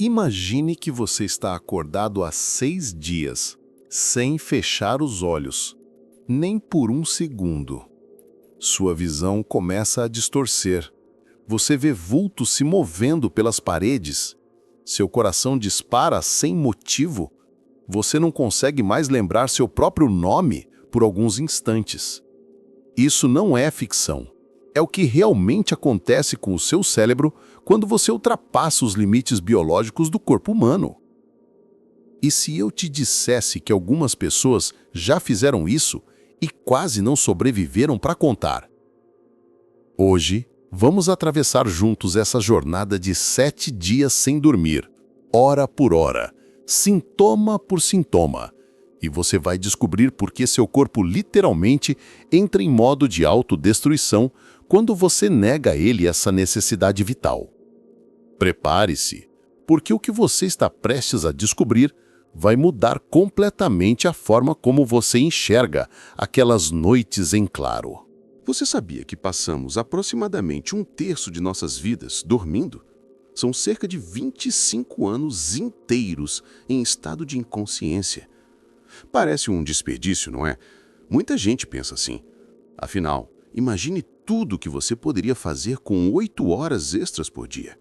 Imagine que você está acordado há 6 dias, sem fechar os olhos, nem por um segundo. Sua visão começa a distorcer. Você vê vultos se movendo pelas paredes. Seu coração dispara sem motivo. Você não consegue mais lembrar seu próprio nome por alguns instantes. Isso não é ficção. É o que realmente acontece com o seu cérebro quando você ultrapassa os limites biológicos do corpo humano. E se eu te dissesse que algumas pessoas já fizeram isso e quase não sobreviveram para contar? Hoje, vamos atravessar juntos essa jornada de 7 dias sem dormir, hora por hora, sintoma por sintoma, e você vai descobrir por que seu corpo literalmente entra em modo de autodestruição quando você nega a ele essa necessidade vital. Prepare-se, porque o que você está prestes a descobrir vai mudar completamente a forma como você enxerga aquelas noites em claro. Você sabia que passamos aproximadamente um terço de nossas vidas dormindo? São cerca de 25 anos inteiros em estado de inconsciência. Parece um desperdício, não é? Muita gente pensa assim. Afinal, imagine tudo que você poderia fazer com 8 horas extras por dia.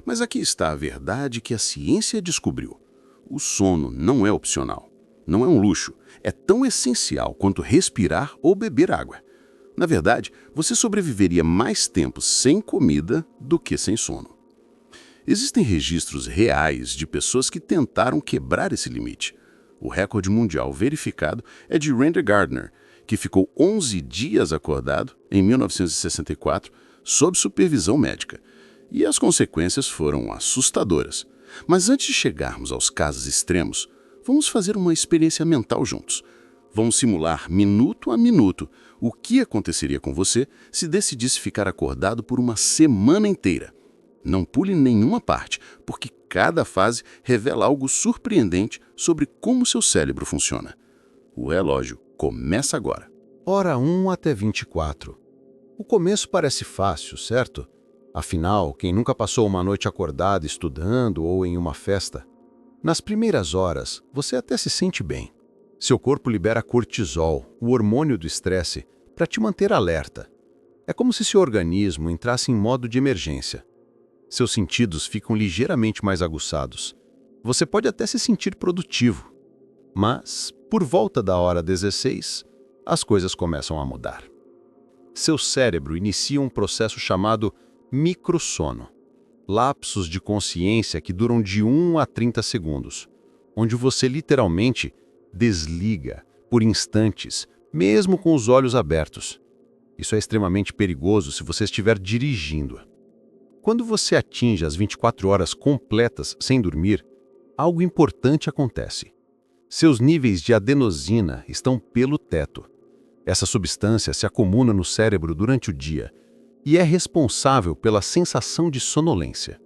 Mas aqui está a verdade que a ciência descobriu. O sono não é opcional, não é um luxo, é tão essencial quanto respirar ou beber água. Na verdade, você sobreviveria mais tempo sem comida do que sem sono. Existem registros reais de pessoas que tentaram quebrar esse limite. O recorde mundial verificado é de Randy Gardner, que ficou 11 dias acordado em 1964 sob supervisão médica. E as consequências foram assustadoras. Mas antes de chegarmos aos casos extremos, vamos fazer uma experiência mental juntos. Vamos simular minuto a minuto o que aconteceria com você se decidisse ficar acordado por uma semana inteira. Não pule nenhuma parte, porque cada fase revela algo surpreendente sobre como seu cérebro funciona. O relógio começa agora. Hora 1 até 24. O começo parece fácil, certo? Afinal, quem nunca passou uma noite acordada estudando ou em uma festa? Nas primeiras horas, você até se sente bem. Seu corpo libera cortisol, o hormônio do estresse, para te manter alerta. É como se seu organismo entrasse em modo de emergência. Seus sentidos ficam ligeiramente mais aguçados. Você pode até se sentir produtivo. Mas, por volta da hora 16, as coisas começam a mudar. Seu cérebro inicia um processo chamado microsono, lapsos de consciência que duram de 1 a 30 segundos, onde você literalmente desliga por instantes, mesmo com os olhos abertos. Isso é extremamente perigoso se você estiver dirigindo. Quando você atinge as 24 horas completas sem dormir, algo importante acontece. Seus níveis de adenosina estão pelo teto. Essa substância se acumula no cérebro durante o dia e é responsável pela sensação de sonolência.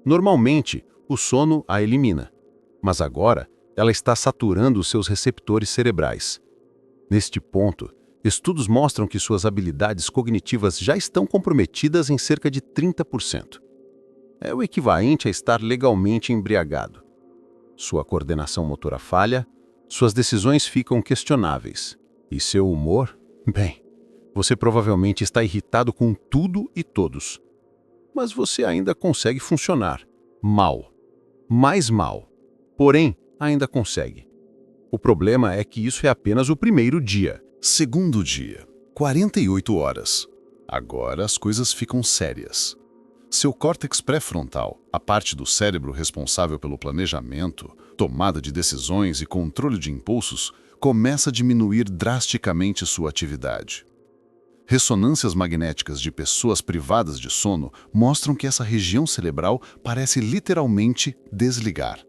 Normalmente, o sono a elimina, mas agora ela está saturando os seus receptores cerebrais. Neste ponto, estudos mostram que suas habilidades cognitivas já estão comprometidas em cerca de 30%. É o equivalente a estar legalmente embriagado. Sua coordenação motora falha, suas decisões ficam questionáveis. E seu humor? Bem, você provavelmente está irritado com tudo e todos. Mas você ainda consegue funcionar. Mal. Mais mal. Porém, ainda consegue. O problema é que isso é apenas o primeiro dia. Segundo dia, 48 horas. Agora as coisas ficam sérias. Seu córtex pré-frontal, a parte do cérebro responsável pelo planejamento, tomada de decisões e controle de impulsos, começa a diminuir drasticamente sua atividade. Ressonâncias magnéticas de pessoas privadas de sono mostram que essa região cerebral parece literalmente desligar.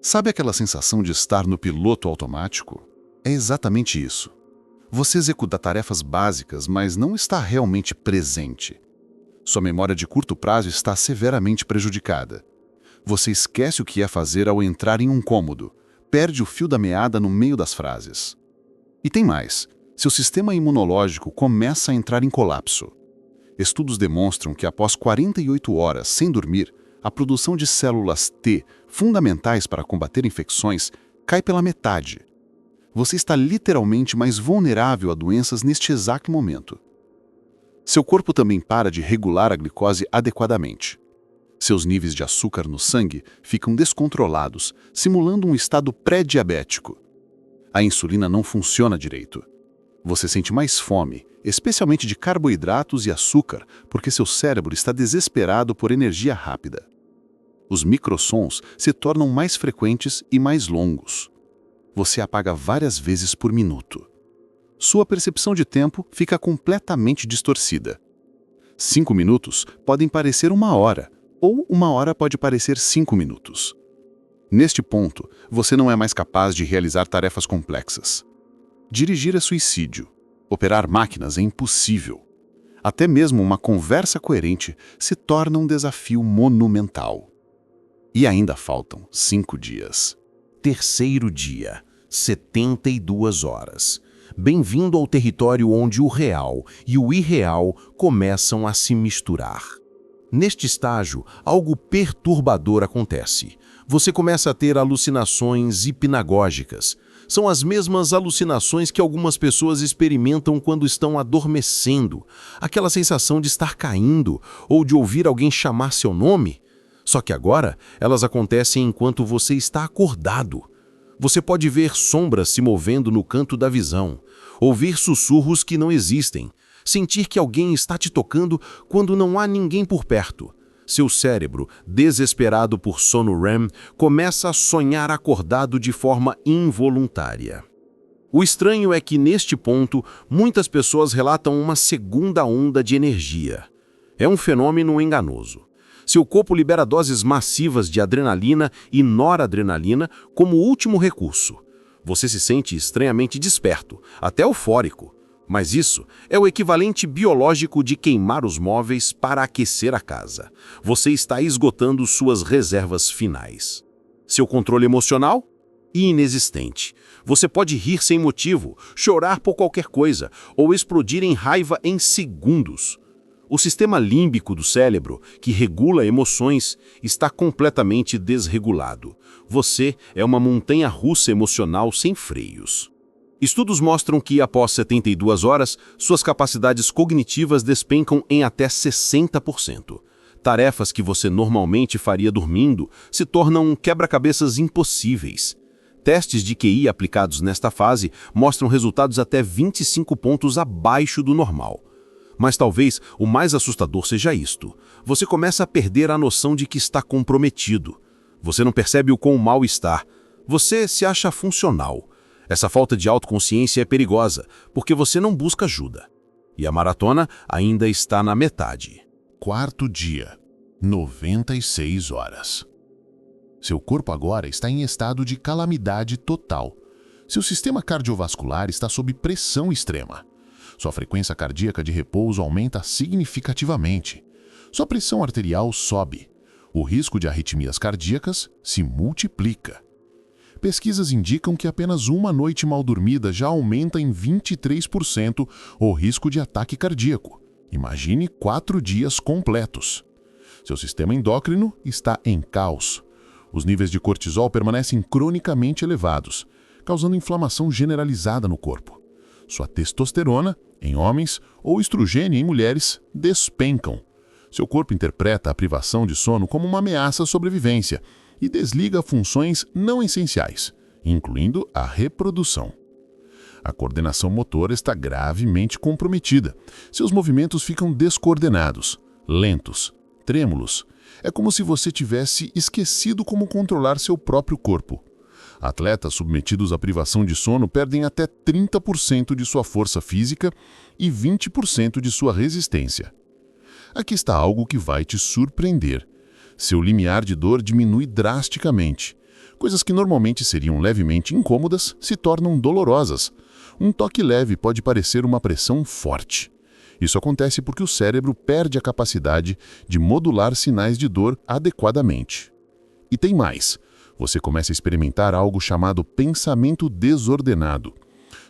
Sabe aquela sensação de estar no piloto automático? É exatamente isso. Você executa tarefas básicas, mas não está realmente presente. Sua memória de curto prazo está severamente prejudicada. Você esquece o que ia fazer ao entrar em um cômodo, perde o fio da meada no meio das frases. E tem mais. Seu sistema imunológico começa a entrar em colapso. Estudos demonstram que após 48 horas sem dormir, a produção de células T, fundamentais para combater infecções, cai pela metade. Você está literalmente mais vulnerável a doenças neste exato momento. Seu corpo também para de regular a glicose adequadamente. Seus níveis de açúcar no sangue ficam descontrolados, simulando um estado pré-diabético. A insulina não funciona direito. Você sente mais fome, especialmente de carboidratos e açúcar, porque seu cérebro está desesperado por energia rápida. Os microsons se tornam mais frequentes e mais longos. Você apaga várias vezes por minuto. Sua percepção de tempo fica completamente distorcida. 5 minutos podem parecer 1 hora, ou 1 hora pode parecer 5 minutos. Neste ponto, você não é mais capaz de realizar tarefas complexas. Dirigir é suicídio. Operar máquinas é impossível. Até mesmo uma conversa coerente se torna um desafio monumental. E ainda faltam 5 dias. Terceiro dia, 72 horas. Bem-vindo ao território onde o real e o irreal começam a se misturar. Neste estágio, algo perturbador acontece. Você começa a ter alucinações hipnagógicas. São as mesmas alucinações que algumas pessoas experimentam quando estão adormecendo. Aquela sensação de estar caindo ou de ouvir alguém chamar seu nome. Só que agora, elas acontecem enquanto você está acordado. Você pode ver sombras se movendo no canto da visão, ouvir sussurros que não existem, sentir que alguém está te tocando quando não há ninguém por perto. Seu cérebro, desesperado por sono REM, começa a sonhar acordado de forma involuntária. O estranho é que, neste ponto, muitas pessoas relatam uma segunda onda de energia. É um fenômeno enganoso. Seu corpo libera doses massivas de adrenalina e noradrenalina como último recurso. Você se sente estranhamente desperto, até eufórico. Mas isso é o equivalente biológico de queimar os móveis para aquecer a casa. Você está esgotando suas reservas finais. Seu controle emocional? Inexistente. Você pode rir sem motivo, chorar por qualquer coisa ou explodir em raiva em segundos. O sistema límbico do cérebro, que regula emoções, está completamente desregulado. Você é uma montanha-russa emocional sem freios. Estudos mostram que, após 72 horas, suas capacidades cognitivas despencam em até 60%. Tarefas que você normalmente faria dormindo se tornam quebra-cabeças impossíveis. Testes de QI aplicados nesta fase mostram resultados até 25 pontos abaixo do normal. Mas talvez o mais assustador seja isto. Você começa a perder a noção de que está comprometido. Você não percebe o quão mal está. Você se acha funcional. Essa falta de autoconsciência é perigosa, porque você não busca ajuda. E a maratona ainda está na metade. 4º dia, 96 horas. Seu corpo agora está em estado de calamidade total. Seu sistema cardiovascular está sob pressão extrema. Sua frequência cardíaca de repouso aumenta significativamente. Sua pressão arterial sobe. O risco de arritmias cardíacas se multiplica. Pesquisas indicam que apenas uma noite mal dormida já aumenta em 23% o risco de ataque cardíaco. Imagine 4 dias completos. Seu sistema endócrino está em caos. Os níveis de cortisol permanecem cronicamente elevados, causando inflamação generalizada no corpo. Sua testosterona, em homens, ou estrogênio em mulheres, despencam. Seu corpo interpreta a privação de sono como uma ameaça à sobrevivência e desliga funções não essenciais, incluindo a reprodução. A coordenação motora está gravemente comprometida. Seus movimentos ficam descoordenados, lentos, trêmulos. É como se você tivesse esquecido como controlar seu próprio corpo. Atletas submetidos à privação de sono perdem até 30% de sua força física e 20% de sua resistência. Aqui está algo que vai te surpreender. Seu limiar de dor diminui drasticamente. Coisas que normalmente seriam levemente incômodas se tornam dolorosas. Um toque leve pode parecer uma pressão forte. Isso acontece porque o cérebro perde a capacidade de modular sinais de dor adequadamente. E tem mais. Você começa a experimentar algo chamado pensamento desordenado.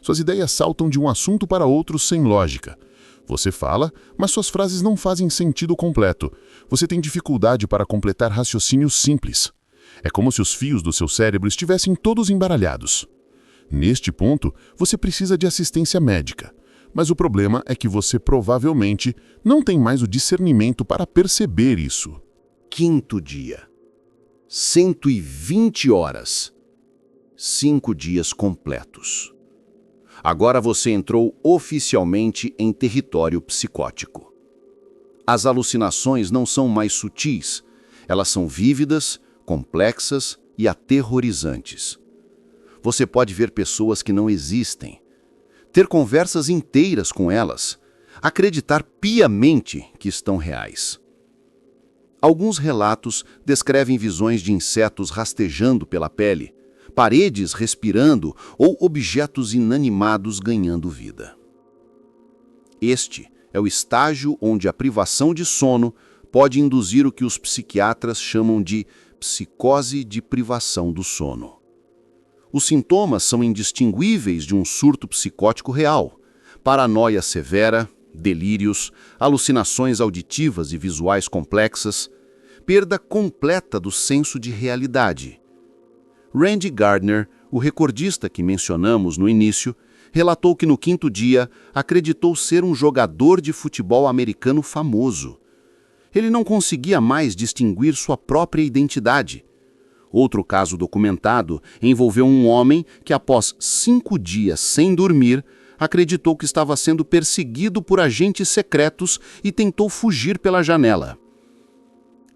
Suas ideias saltam de um assunto para outro sem lógica. Você fala, mas suas frases não fazem sentido completo. Você tem dificuldade para completar raciocínios simples. É como se os fios do seu cérebro estivessem todos embaralhados. Neste ponto, você precisa de assistência médica. Mas o problema é que você provavelmente não tem mais o discernimento para perceber isso. Quinto dia. 120 horas. 5 dias completos. Agora você entrou oficialmente em território psicótico. As alucinações não são mais sutis. Elas são vívidas, complexas e aterrorizantes. Você pode ver pessoas que não existem, ter conversas inteiras com elas, acreditar piamente que estão reais. Alguns relatos descrevem visões de insetos rastejando pela pele, paredes respirando ou objetos inanimados ganhando vida. Este é o estágio onde a privação de sono pode induzir o que os psiquiatras chamam de psicose de privação do sono. Os sintomas são indistinguíveis de um surto psicótico real: paranoia severa, delírios, alucinações auditivas e visuais complexas, perda completa do senso de realidade. Randy Gardner, o recordista que mencionamos no início, relatou que no quinto dia acreditou ser um jogador de futebol americano famoso. Ele não conseguia mais distinguir sua própria identidade. Outro caso documentado envolveu um homem que, após 5 dias sem dormir, acreditou que estava sendo perseguido por agentes secretos e tentou fugir pela janela.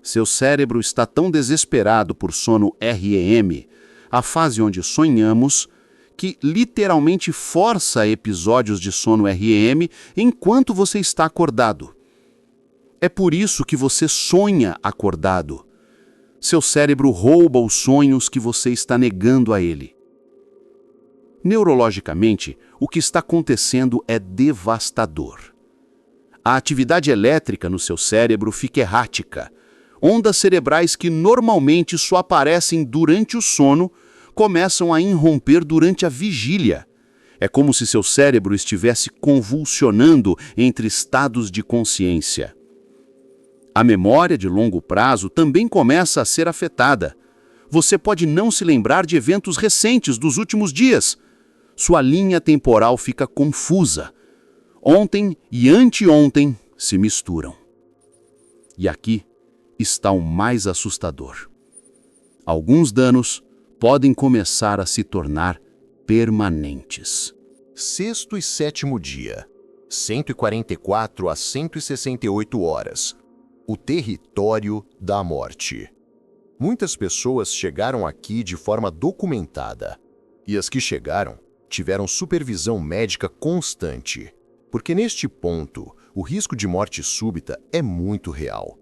Seu cérebro está tão desesperado por sono REM, a fase onde sonhamos, que literalmente força episódios de sono REM enquanto você está acordado. É por isso que você sonha acordado. Seu cérebro rouba os sonhos que você está negando a ele. Neurologicamente, o que está acontecendo é devastador. A atividade elétrica no seu cérebro fica errática. Ondas cerebrais que normalmente só aparecem durante o sono começam a irromper durante a vigília. É como se seu cérebro estivesse convulsionando entre estados de consciência. A memória de longo prazo também começa a ser afetada. Você pode não se lembrar de eventos recentes dos últimos dias. Sua linha temporal fica confusa. Ontem e anteontem se misturam. E aqui está o mais assustador. Alguns danos podem começar a se tornar permanentes. Sexto e sétimo dia, 144 a 168 horas. O território da morte. Muitas pessoas chegaram aqui de forma documentada. E as que chegaram tiveram supervisão médica constante. Porque neste ponto, o risco de morte súbita é muito real.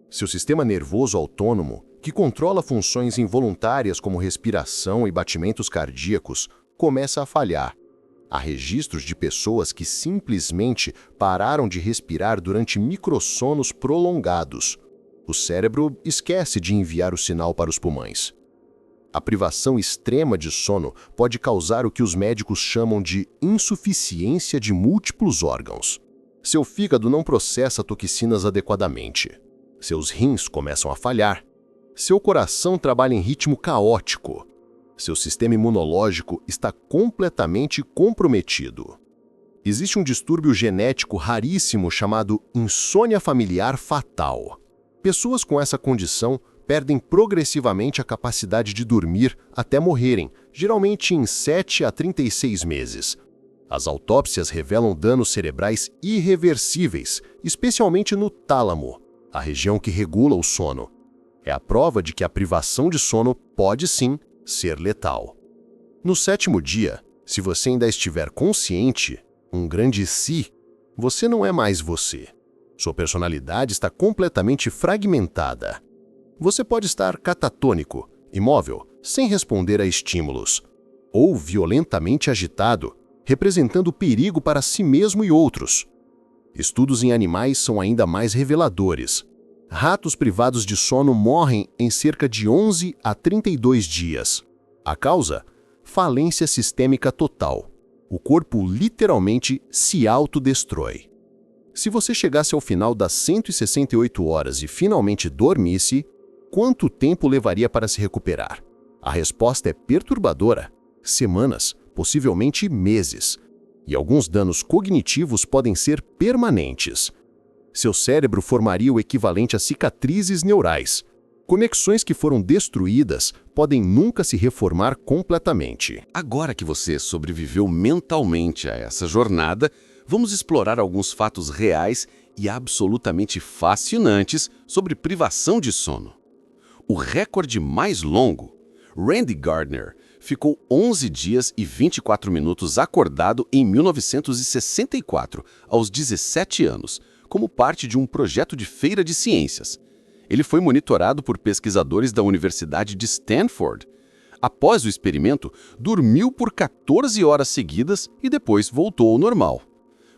Seu sistema nervoso autônomo, que controla funções involuntárias como respiração e batimentos cardíacos, começa a falhar. Há registros de pessoas que simplesmente pararam de respirar durante microssonos prolongados. O cérebro esquece de enviar o sinal para os pulmões. A privação extrema de sono pode causar o que os médicos chamam de insuficiência de múltiplos órgãos. Seu fígado não processa toxinas adequadamente. Seus rins começam a falhar. Seu coração trabalha em ritmo caótico. Seu sistema imunológico está completamente comprometido. Existe um distúrbio genético raríssimo chamado insônia familiar fatal. Pessoas com essa condição perdem progressivamente a capacidade de dormir até morrerem, geralmente em 7 a 36 meses. As autópsias revelam danos cerebrais irreversíveis, especialmente no tálamo, a região que regula o sono. É a prova de que a privação de sono pode sim ser letal. No sétimo dia, se você ainda estiver consciente, um grande se, você não é mais você. Sua personalidade está completamente fragmentada. Você pode estar catatônico, imóvel, sem responder a estímulos, ou violentamente agitado, representando perigo para si mesmo e outros. Estudos em animais são ainda mais reveladores. Ratos privados de sono morrem em cerca de 11 a 32 dias. A causa? Falência sistêmica total. O corpo literalmente se autodestrói. Se você chegasse ao final das 168 horas e finalmente dormisse, quanto tempo levaria para se recuperar? A resposta é perturbadora: semanas, possivelmente meses. E alguns danos cognitivos podem ser permanentes. Seu cérebro formaria o equivalente a cicatrizes neurais. Conexões que foram destruídas podem nunca se reformar completamente. Agora que você sobreviveu mentalmente a essa jornada, vamos explorar alguns fatos reais e absolutamente fascinantes sobre privação de sono. O recorde mais longo, Randy Gardner, ficou 11 dias e 24 minutos acordado em 1964, aos 17 anos, como parte de um projeto de feira de ciências. Ele foi monitorado por pesquisadores da Universidade de Stanford. Após o experimento, dormiu por 14 horas seguidas e depois voltou ao normal.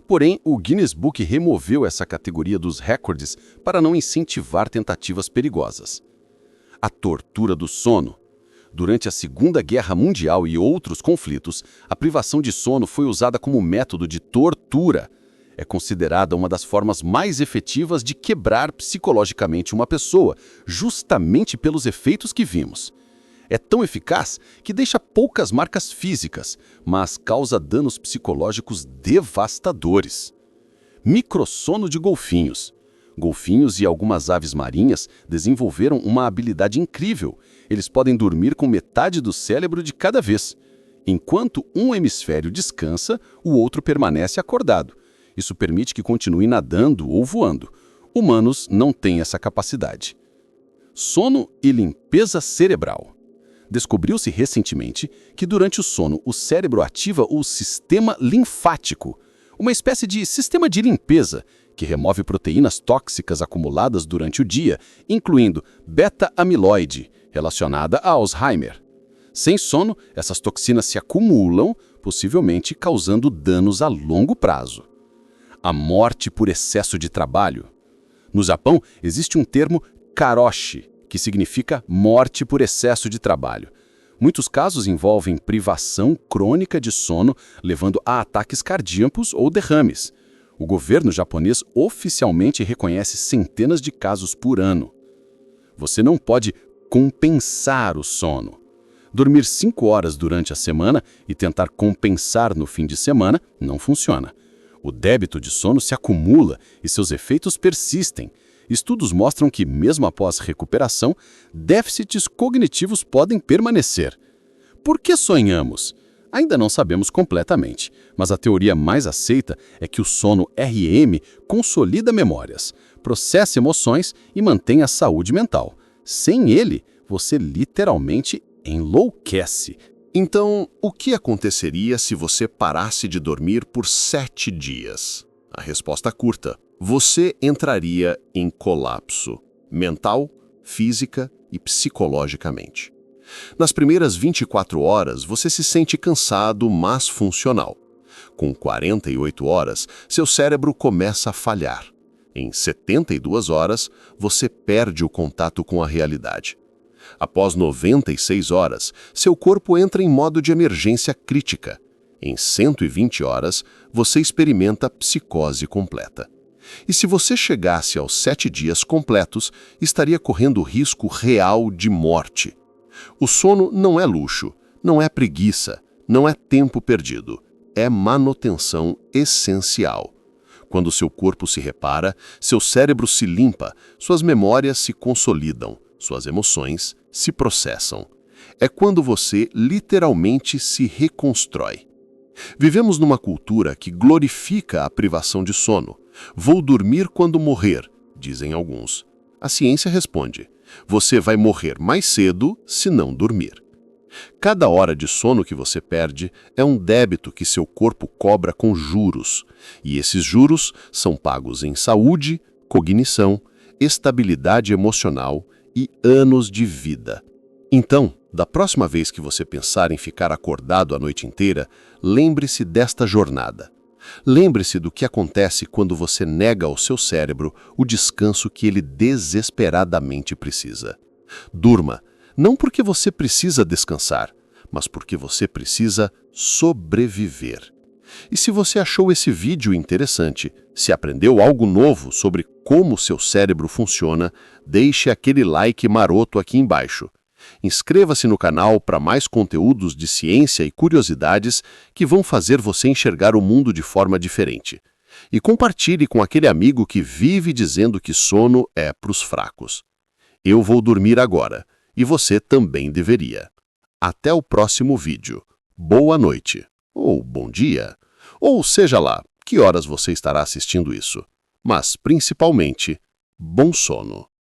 Porém, o Guinness Book removeu essa categoria dos recordes para não incentivar tentativas perigosas. A tortura do sono. Durante a Segunda Guerra Mundial e outros conflitos, a privação de sono foi usada como método de tortura. É considerada uma das formas mais efetivas de quebrar psicologicamente uma pessoa, justamente pelos efeitos que vimos. É tão eficaz que deixa poucas marcas físicas, mas causa danos psicológicos devastadores. Microsono de golfinhos. Golfinhos e algumas aves marinhas desenvolveram uma habilidade incrível. Eles podem dormir com metade do cérebro de cada vez. Enquanto um hemisfério descansa, o outro permanece acordado. Isso permite que continue nadando ou voando. Humanos não têm essa capacidade. Sono e limpeza cerebral. Descobriu-se recentemente que durante o sono o cérebro ativa o sistema linfático, uma espécie de sistema de limpeza que remove proteínas tóxicas acumuladas durante o dia, incluindo beta-amiloide, relacionada a Alzheimer. Sem sono, essas toxinas se acumulam, possivelmente causando danos a longo prazo. A morte por excesso de trabalho. No Japão, existe um termo karoshi, que significa morte por excesso de trabalho. Muitos casos envolvem privação crônica de sono, levando a ataques cardíacos ou derrames. O governo japonês oficialmente reconhece centenas de casos por ano. Você não pode compensar o sono. Dormir 5 horas durante a semana e tentar compensar no fim de semana não funciona. O débito de sono se acumula e seus efeitos persistem. Estudos mostram que, mesmo após recuperação, déficits cognitivos podem permanecer. Por que sonhamos? Ainda não sabemos completamente, mas a teoria mais aceita é que o sono REM consolida memórias, processa emoções e mantém a saúde mental. Sem ele, você literalmente enlouquece. Então, o que aconteceria se você parasse de dormir por 7 dias? A resposta curta: você entraria em colapso mental, física e psicologicamente. Nas primeiras 24 horas, você se sente cansado, mas funcional. Com 48 horas, seu cérebro começa a falhar. Em 72 horas, você perde o contato com a realidade. Após 96 horas, seu corpo entra em modo de emergência crítica. Em 120 horas, você experimenta psicose completa. E se você chegasse aos 7 dias completos, estaria correndo risco real de morte. O sono não é luxo, não é preguiça, não é tempo perdido. É manutenção essencial. Quando seu corpo se repara, seu cérebro se limpa, suas memórias se consolidam, suas emoções se processam. É quando você literalmente se reconstrói. Vivemos numa cultura que glorifica a privação de sono. Vou dormir quando morrer, dizem alguns. A ciência responde: você vai morrer mais cedo se não dormir. Cada hora de sono que você perde é um débito que seu corpo cobra com juros, e esses juros são pagos em saúde, cognição, estabilidade emocional e anos de vida. Então, da próxima vez que você pensar em ficar acordado a noite inteira, lembre-se desta jornada. Lembre-se do que acontece quando você nega ao seu cérebro o descanso que ele desesperadamente precisa. Durma, não porque você precisa descansar, mas porque você precisa sobreviver. E se você achou esse vídeo interessante, se aprendeu algo novo sobre como seu cérebro funciona, deixe aquele like maroto aqui embaixo. Inscreva-se no canal para mais conteúdos de ciência e curiosidades que vão fazer você enxergar o mundo de forma diferente. E compartilhe com aquele amigo que vive dizendo que sono é pros fracos. Eu vou dormir agora, e você também deveria. Até o próximo vídeo. Boa noite, ou bom dia, ou seja lá, que horas você estará assistindo isso. Mas, principalmente, bom sono.